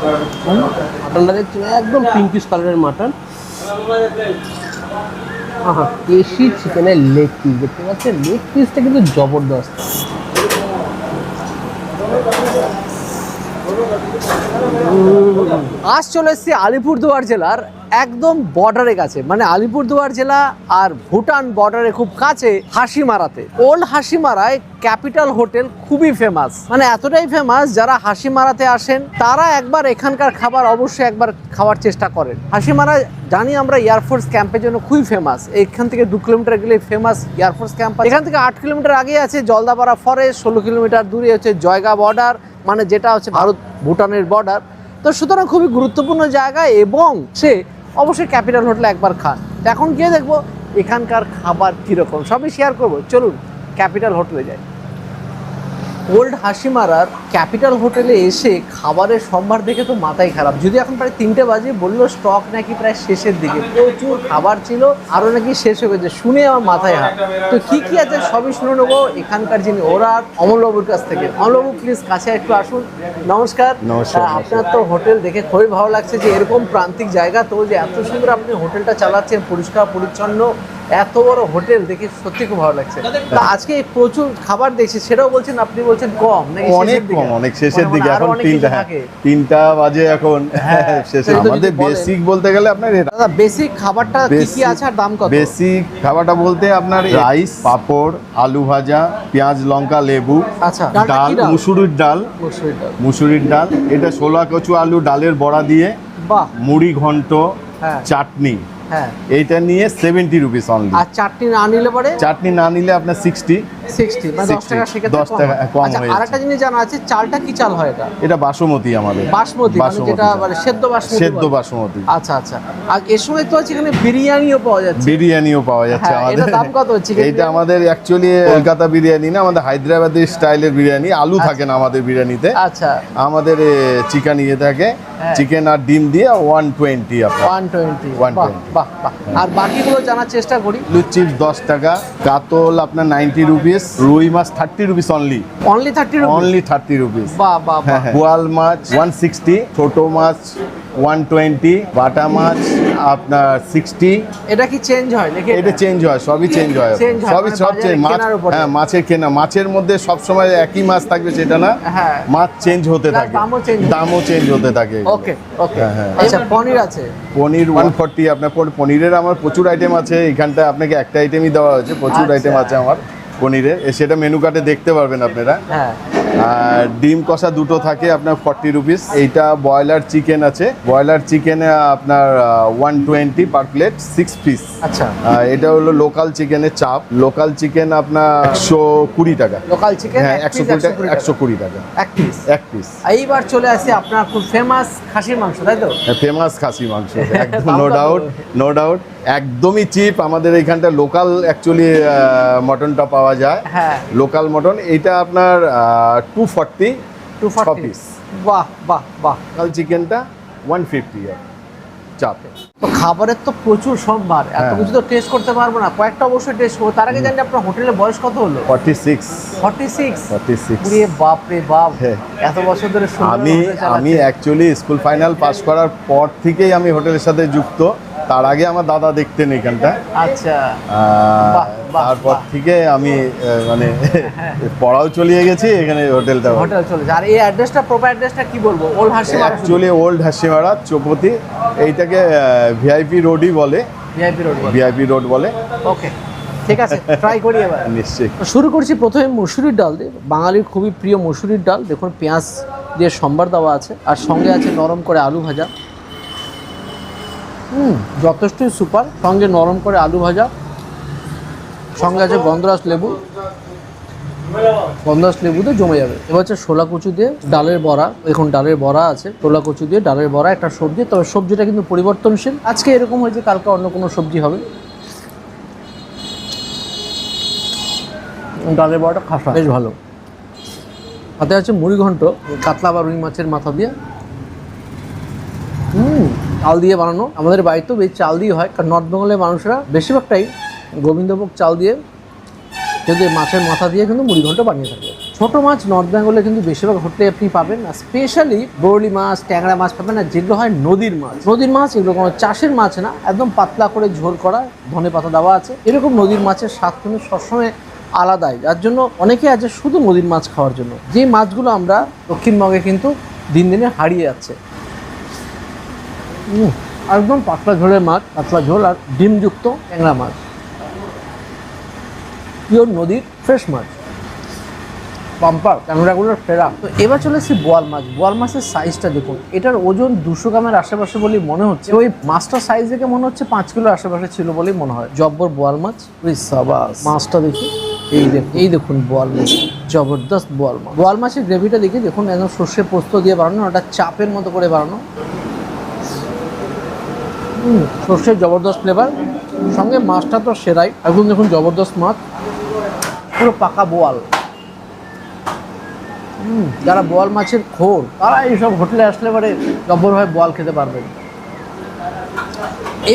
মাটনটা দেখছেন একদম পিঙ্কিশ কালারের মাটন। দেশি চিকেনের লেগ পিস দেখতে পাচ্ছেন, লেগ পিসটা কিন্তু জবরদস্ত। আজ চলে এসেছি আলিপুরদুয়ার জেলার একদম বর্ডারের কাছে, মানে আলিপুরদুয়ার জেলা আর ভুটান বর্ডারে খুব কাছে হাসিমারাতে। ওল্ড হাসিমারায় ক্যাপিটাল হোটেল খুবই ফেমাস, মানে এতটাই ফেমাস যারা হাসিমারাতে আসেন তারা একবার এখানকার খাবার অবশ্যই একবার খাওয়ার চেষ্টা করেন। হাসিমারা জানি আমরা এয়ারফোর্স ক্যাম্পের জন্য খুবই ফেমাস। এখান থেকে 2 কিলোমিটার গেলে ফেমাস এয়ারফোর্স ক্যাম্প। এখান থেকে 8 কিলোমিটার আগে আছে জলদাপাড়া ফরেস্ট, 16 কিলোমিটার দূরে হচ্ছে জয়গা বর্ডার, মানে যেটা হচ্ছে ভারত ভুটানের বর্ডার। তো সুতরাং খুবই গুরুত্বপূর্ণ জায়গা এবং সে অবশ্যই ক্যাপিটাল হোটেলে একবার খান। এখন গিয়ে দেখবো এখানকার খাবার কীরকম, সবই শেয়ার করবো। চলুন ক্যাপিটাল হোটেলে যাই। ওল্ড হাসিমারার ক্যাপিটাল হোটেলে এসে খাবারের সম্ভার দেখে তো মাথায় খারাপ। যদি এখন প্রায় 3টে বাজে, বললো স্টক নাকি প্রায় শেষের দিকে, প্রচুর খাবার ছিল, আরও নাকি শেষ হয়ে গেছে। শুনে আমার মাথায় হাত। তো কী কী আছে সবই শুনে নেবো এখানকার যিনি ওনার, অমলবাবুর কাছ থেকে। অমলবাবু প্লিজ কাছে একটু আসুন। নমস্কার। আপনার তো হোটেল দেখে খুবই ভালো লাগছে যে এরকম প্রান্তিক জায়গা তো যে এত সুন্দর আপনি হোটেলটা চালাচ্ছেন, পরিষ্কার পরিচ্ছন্ন, এত বড় হোটেল দেখে সত্যি খুব ভালো লাগছে। আজকে প্রচুর খাবার দেখছি, সেটাও বলছেন আপনি, বলছেন কম নাকি? অনেক কম, অনেক শেষের দিকে। এখন 3টা বাজে এখন শেষে। আমাদের বেসিক বলতে গেলে আপনার দাদা বেসিক খাবারটা কি কি আছে আর দাম কত? বেসিক খাবারটা বলতে আপনার রাইস, পাঁপড়, আলু ভাজা, পেঁয়াজ, লঙ্কা, লেবু, আচ্ছা, ডাল, মুসুরির ডাল, এটা ছোলা কচু আলু ডালের বড়া দিয়ে, বাহ, মুড়ি ঘন্ট, চাটনি, হ্যাঁ, এইটা নিয়ে 70 রুপিস অনলি। আর চাটনি না নিলে পরে? চাটনি না নিলে আপনার 60 মানে 10 টাকা সেক্ষেত্রে 10 টাকা কম হয়ে যায়। আরেকটা জিনিস জানা আছে, চালটা কি চাল হয় এটা? এটা বাসমতি আমাদের। বাসমতি মানে যেটা মানে সেদ্ধ বাসমতি। আচ্ছা আচ্ছা। আর এর সময় তো আছে এখানে বিরিয়ানিও পাওয়া যাচ্ছে। আমাদের। এটা দাম কত হচ্ছে? এটা আমাদের অ্যাকচুয়ালি কলকাতা বিরিয়ানি না, আমাদের হায়দ্রাবাদি স্টাইলের বিরিয়ানি। আলু থাকে না আমাদের বিরিয়ানিতে। আচ্ছা। আমাদের চিকেন ইয়ে থাকে, চিকেন আর ডিম দিয়ে 120 আপনার। 120। বাহ বাহ। আর বাকিগুলো জানার চেষ্টা করি। লুচি 10 টাকা, কাতল আপনার 90 রুপিস, রুই মাছ 30 রুপিস অনলি। 30 রুপিস। বাহ বাহ। বোয়াল মাছ 160, ছোট মাছ 120, বাটা মাছ আপনার 60। এটা কি চেঞ্জ হয় নাকি? এটা চেঞ্জ হয়, সবই চেঞ্জ হয়, সব চেঞ্জ। মাছ, হ্যাঁ, মাছের কেনা, মাছের মধ্যে সব সময় একই মাছ থাকবে সেটা না, মাছ চেঞ্জ হতে থাকে, দামও চেঞ্জ হতে থাকে। ওকে ওকে। আচ্ছা, পনির আছে? পনির 140 আপনার। পনিরের আমার প্রচুর আইটেম আছে এখানটা, আপনাকে একটা আইটেমই দেওয়া হয়েছে, প্রচুর আইটেম আছে আমার পনিরের, সেটা মেনু কার্ডে দেখতে পারবেন আপনারা। আর ডিম কষা দুটো থাকে আপনার 40 রুপিস। এইটা ব্রয়লার চিকেন আছে, ব্রয়লার চিকেনে আপনার 120 পার প্লেট, 6 পিস। আচ্ছা। এটা হলো লোকাল চিকেনের চাপ, লোকাল চিকেন আপনার 120 টাকা। লোকাল চিকেন 120 টাকা এক পিস। এইবার চলে আসি আপনার খুব ফেমাস খাসির মাংস, তাই তো? ফেমাস খাসি মাংস, একদম নো ডাউট, একদমই চিপ। আমাদের এইখানটা লোকাল অ্যাকচুয়ালি মটনটা পাওয়া যায়, হ্যাঁ, লোকাল মটন। এইটা আপনার 240 পিস। বাহ বাহ বাহ। লোকাল চিকেনটা 150 চাপে। তো খাবারের তো প্রচুর সম্ভার, এত কিছু তো টেস্ট করতে পারবো না, কয়েকটা অবশ্যই টেস্ট করবো। তার আগে জানি আপনার হোটেলের বয়স কত হলো? 46। বাপ রে বাপ, এত বছর ধরে। আমি অ্যাকচুয়ালি স্কুল ফাইনাল পাস করার পর থেকেই আমি হোটেলের সাথে যুক্ত। তার আগে আমার দাদা দেখতেন এখানটা। আচ্ছা। তারপর থেকে আমি মানে পড়াও চলিয়ে গেছি, এখানে হোটেল চলেছে। আর এই অ্যাড্রেসটা, প্রপার অ্যাড্রেসটা কি বলবো? Old Hasimara, actually old Hasimara চৌপতি। এইটাকে ভিআইপি রোডই বলে, ভিআইপি রোড বলে। ওকে, ঠিক আছে, ট্রাই করি এবার। নিশ্চয়ই। শুরু করছি প্রথমে মসুরির ডাল দিয়ে, বাঙালির খুবই প্রিয় মসুরির ডাল। দেখুন পেঁয়াজ দিয়ে সম্বার দেওয়া আছে, আর সঙ্গে আছে নরম করে আলু ভাজা। যথেষ্টই সুপার। সঙ্গে নরম করে আলু ভাজা, সঙ্গে আছে গন্ধরাজ লেবু, গন্ধরাজ লেবুতে জমে যাবে। এবার হচ্ছে ছোলা কচু দিয়ে ডালের বড়া। এখন ডালের বড়া আছে, ছোলা কচু দিয়ে ডালের বড়া একটা সবজি, তবে সবজিটা কিন্তু পরিবর্তনশীল। আজকে এরকম হয়েছে, কালকে অন্য কোনো সবজি হবে। ডালের বড়াটা খাসা, বেশ ভালো। হাতে আছে মুড়ি ঘন্ট, কাতলা বা রুই মাছের মাথা দিয়ে, চাল দিয়ে বানানো। আমাদের বাড়িতেও বেশ চাল দিয়ে হয়, কারণ নর্থ বেঙ্গলের মানুষরা বেশিরভাগটাই গোবিন্দভোগ চাল দিয়ে, যদি মাছের মাথা দিয়ে কিন্তু মুড়ি ঘন্ট বানিয়ে থাকে। ছোট মাছ নর্থ বেঙ্গলে কিন্তু বেশিরভাগ হোটেলে আপনি পাবেন, আর স্পেশালি বরলি মাছ, ট্যাংরা মাছ পাবেন, আর যেগুলো হয় নদীর মাছ। নদীর মাছ এগুলো কোনো চাষের মাছ না, একদম পাতলা করে ঝোল করা, ধনে পাতা দেওয়া আছে। এরকম নদীর মাছের স্বাদ কিন্তু সবসময় আলাদাই, যার জন্য অনেকে আছে শুধু নদীর মাছ খাওয়ার জন্য। যে মাছগুলো আমরা দক্ষিণবঙ্গে কিন্তু দিন দিনে হারিয়ে যাচ্ছে। একদম পাতলা ঝোলের মাছ, পাতলা ঝোল আর ডিমযুক্ত ট্যাংরা মাছ, পিওর নদীর ফ্রেশ মাছ, পাম্পার ট্যাংরাগুলোর ফেরা। তো এবার চলে এসেছি বোয়াল মাছ। বোয়াল মাছের সাইজটা দেখুন, এটার ওজন 200 গ্রামের আশেপাশে বলেই মনে হচ্ছে। ওই মাছটার সাইজ দেখে মনে হচ্ছে 5 কিলোর আশেপাশে ছিল বলেই মনে হয়। জব্বর বোয়াল মাছ, সাবাস। মাছটা দেখি, এই দেখুন বোয়াল মাছ, জবরদস্ত বোয়াল মাছ। বোয়াল মাছের গ্রেভিটা দেখি, দেখুন একদম সর্ষে পোস্ত দিয়ে বানানো, ওটা চাপের মতো করে বানানো। সর্ষের জবরদস্ত ফ্লেভার, সঙ্গে মাছটা তো সেরাই, একদম দেখুন জবরদস্ত মাছ, পুরো পাকা বোয়াল। যারা বোয়াল মাছের খোর তারা এইসব হোটেলে আসলে পরে জব্বরভাবে বোয়াল খেতে পারবেন।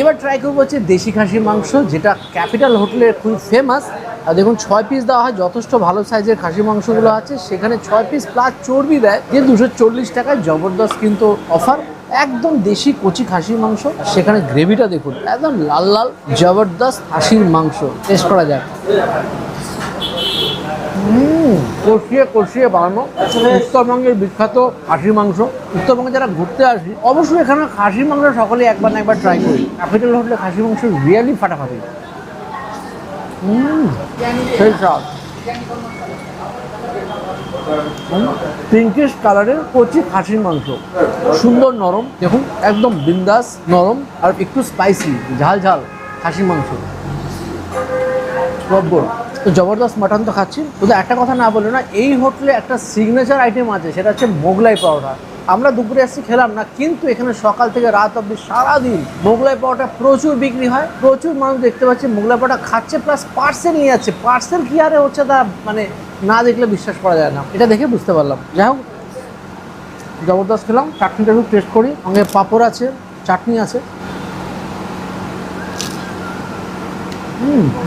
এবার ট্রাই করবো হচ্ছে দেশি খাসির মাংস, যেটা ক্যাপিটাল হোটেলের খুব ফেমাস। আর দেখুন 6 পিস দেওয়া হয়, যথেষ্ট ভালো সাইজের খাসি মাংসগুলো আছে। সেখানে 6 পিস প্লাস চর্বি দেয়, যে 240 টাকায় জবরদস্ত কিন্তু অফার। একদম দেশি কচি খাসির মাংস, সেখানে গ্রেভিটা দেখুন একদম লাল লাল, জবরদস্ত খাসির মাংস। টেস্ট করা যাক। কষিয়ে কষিয়ে বানানো উত্তরবঙ্গের বিখ্যাত খাসির মাংস। উত্তরবঙ্গে যারা ঘুরতে আসি অবশ্যই এখানে খাসির মাংস সকলে একবার না একবার ট্রাই করি। ক্যাপিটাল হোটেলে খাসির মাংস রিয়েলি ফাটাফাটি। সেই স্বাদ। পিঙ্কিশ কালারের কচি খাসির মাংস, সুন্দর নরম, দেখুন একদম বিন্দাস নরম, আর একটু স্পাইসি, ঝাল ঝাল খাসির মাংস। তো জবরদস্ত মাটন তো খাচ্ছি, শুধু একটা কথা না বলে না, এই হোটেলে একটা সিগনেচার আইটেম আছে, সেটা হচ্ছে মোগলাই পাউডার। আমরা দুপুরে এসে খেলাম না, কিন্তু এখানে সকাল থেকে রাত অবধি সারাদিন মোগলাই পাউডার প্রচুর বিক্রি হয়। প্রচুর মানুষ দেখতে পাচ্ছি মোগলাই পাউডার খাচ্ছে, প্লাস পার্সেল নিয়ে যাচ্ছে। পার্সেল কি আরে হচ্ছে তা মানে না দেখলে বিশ্বাস করা যায় না, এটা দেখে বুঝতে পারলাম। যাই হোক, জবরদস্ত খেলাম। চাটনিটা একটু টেস্ট করি, সঙ্গে পাঁপড় আছে, চাটনি আছে।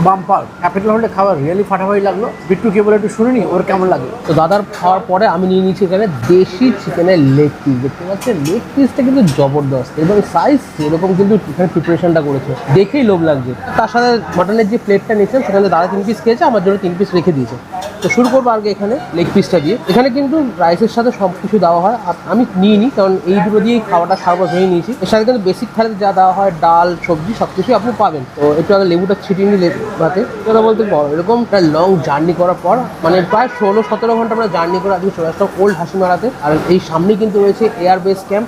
বাম্পার। ক্যাপিটাল হোটেলে খাবার রিয়েলি ফাটাফাটি লাগলো। বিট্টুকে বলে একটু শুনিনি ওর কেমন লাগে। তো দাদার খাওয়ার পরে আমি নিয়ে নিয়েছি এখানে দেশি চিকেনের লেগ পিস। দেখতে পাচ্ছেন লেগ পিসটা কিন্তু জবরদস্ত এবং সাইজ এরকম কিন্তু এখানে প্রিপারেশনটা করেছে, দেখেই লোভ লাগছে। তার সাথে মাটনের যে প্লেটটা নিয়েছেন সেখানে দাদা 3 পিস খেয়েছে, আমার জন্য 3 পিস রেখে দিয়েছে। তো শুরু করবো আগে এখানে লেগ পিসটা দিয়ে। এখানে কিন্তু রাইসের সাথে সব কিছু দেওয়া হয়, আর আমি নিয়ে নিই কারণ এই দুটো দিয়েই খাওয়াটা সার্ভার হয়ে নিয়েছি। এর সাথে কিন্তু বেসিক থালিতে যা দেওয়া হয় ডাল সবজি সব কিছুই আপনি পাবেন। তো একটু আগে লেবুটা ছিটিয়ে নিলে ভাতে কথা বলতে এরকম একটা লং জার্নি করার পর, মানে প্রায় 16-17 ঘন্টা আমরা জার্নি করে আজকে চলে আসলাম ওল্ড হাসিমারাতে। আর এই সামনে কিন্তু রয়েছে এয়ার বেস ক্যাম্প,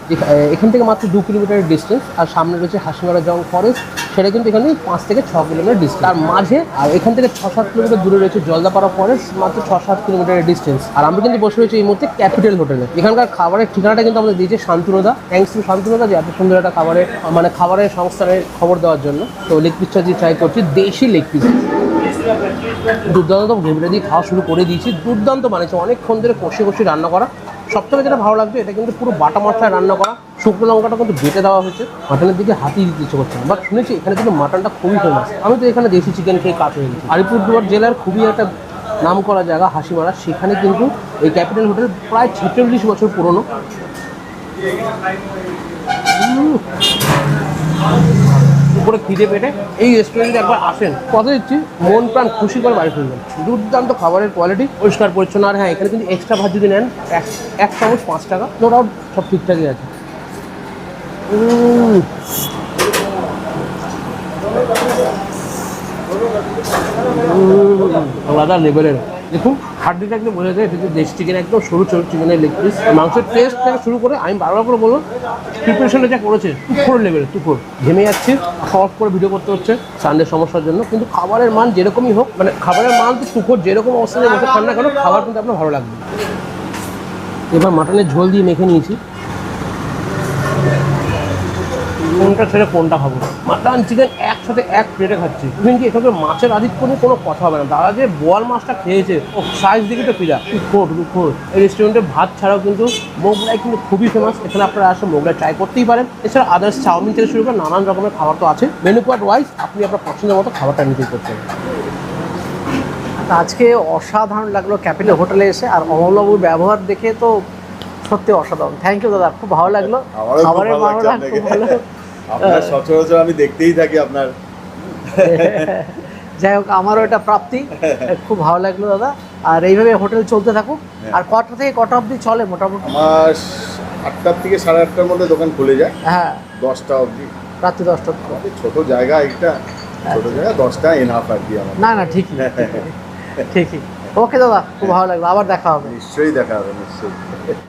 এখান থেকে মাত্র 2 কিলোমিটারের ডিস্টেন্স। আর সামনে রয়েছে হাসিমারা জং ফরেস্ট, সেটা কিন্তু এখানে 5 থেকে 6 কিলোমিটার ডিস্টেন্স। তার মাঝে আর এখান থেকে 6-7 কিলোমিটার দূরে রয়েছে জলদাপাড়া ফরেস্ট, মাত্র 6-7 কিলোমিটারের ডিস্টেন্স। আর আমরা কিন্তু বসে রয়েছি এই মুহূর্তে ক্যাপিটাল হোটেলে। এখানকার খাবারের ঠিকানাটা কিন্তু আমাদের দিয়েছে শান্তনুদা। থ্যাংকস টু শান্তনুদা যে এত সুন্দর একটা খাবারের সংস্থানের খবর দেওয়ার জন্য। তো লেগ পিসটা দিয়ে ট্রাই করছি, দেশি লেগ পিস। দুর্দান্ত গ্রেভিটা দিয়ে খাওয়া শুরু করে দিয়েছি, দুর্দান্ত বানিয়েছে, অনেকক্ষণ ধরে কষে কষে রান্না করা। সবথেকে যেটা ভালো লাগছে, এটা কিন্তু পুরো বাটা মশলায় রান্না করা, শুকনো লঙ্কাটা কিন্তু বেটে দেওয়া হয়েছে। মাটনের দিকে হাতিয়ে দিতে ইচ্ছে করছে না, বাট শুনেছি এখানে কিন্তু মাটনটা খুবই ফেমাস। আমি তো এখানে দেশি চিকেন খেয়ে কাজ হয়ে গেছি। আলিপুরদুয়ার জেলার খুবই একটা নাম করা জায়গা হাসিমারা, সেখানে কিন্তু এই ক্যাপিটাল হোটেল প্রায় 46 বছর পুরনো। উপরে খিদে পেটে এই রেস্টুরেন্টে একবার আসেন, কথা দিচ্ছি মন প্রাণ খুশি করে বাড়ি ফিরবেন। দুর্দান্ত খাবারের কোয়ালিটি, পরিষ্কার পরিচ্ছন্ন। আর হ্যাঁ, এখানে কিন্তু এক্সট্রা ভাত যদি নেন 1 চামচ 5 টাকা, নো ডাউট সব ঠিকঠাকই আছে। আলাদা লেভেলের। দেখুন হাড্ডিটা একদম বোঝা যায়, এটা যে দেশি চিকেন, একদম সরু সরু চিকেনের লেগ পিস। মাংসের টেস্ট থেকে শুরু করে আমি বারবার করে বলবো, প্রিপারেশনটা যা করেছে তুখোর লেভেলের, তুখোর। ঘেমে যাচ্ছি, শর্ট করে ভিডিও করতে হচ্ছে সানডে সমস্যার জন্য, কিন্তু খাবারের মান যেরকমই হোক, মানে খাবারের মান তো তুখোর, যেরকম অবস্থায় বসে খান না কেন খাবার কিন্তু আপনার ভালো লাগবে। এবার মাটনের ঝোল দিয়ে মেখে নিয়েছি, কোনটা ছেড়ে কোনটা খাবো। মাটন চিকেন একসাথে এক প্লেটে খাচ্ছি। ইভেন কি এখানে মাছের আদিত্য নিয়ে কোনো কথা হবে না। দাদা যে বোয়াল মাছটা খেয়েছে, ও সাইজ দিকে তো পিলা দুঃখর। এই রেস্টুরেন্টে ভাত ছাড়াও কিন্তু মোগলাই কিন্তু খুবই ফেমাস। এখানে আপনারা আসলে মোগলাই ট্রাই করতেই পারেন। এছাড়া আদার্স চাউমিন থেকে শুরু করে নানান রকমের খাবার তো আছে। মেনু কার্ড ওয়াইজ আপনি আপনার পছন্দের মতো খাবারটা নিতেই করতে পারেন। আজকে অসাধারণ লাগলো ক্যাপিটাল হোটেলে এসে, আর অমলবাবুর ব্যবহার দেখে তো সত্যি অসাধারণ। থ্যাংক ইউ দাদা, খুব ভালো লাগলো। আমারও খুব খাবারের ভালো লাগছে মানটা আপনাকে। খুব ভালো। আপনার সচরাচর আমি দেখতেই থাকি আপনার। যাই হোক, আমারও এটা প্রাপ্তি। খুব ভালো লাগলো দাদা, আর এইভাবে হোটেল চলতে থাকুক। আর কটা থেকে কটা অবধি চলে মোটামুটি? আমার 8টার থেকে 8:30টার মধ্যে দোকান খুলে যায়, হ্যাঁ, 10টা অবধি। রাত্রি 10টা। আমাদের ছোট জায়গা, একটা ছোট জায়গা, 10টা এনাফ আর কি আমার। না না, ঠিকই ঠিকই। ওকে দাদা, খুব ভালো লাগলো, আবার দেখা হবে। নিশ্চয়ই দেখা হবে, নিশ্চয়ই।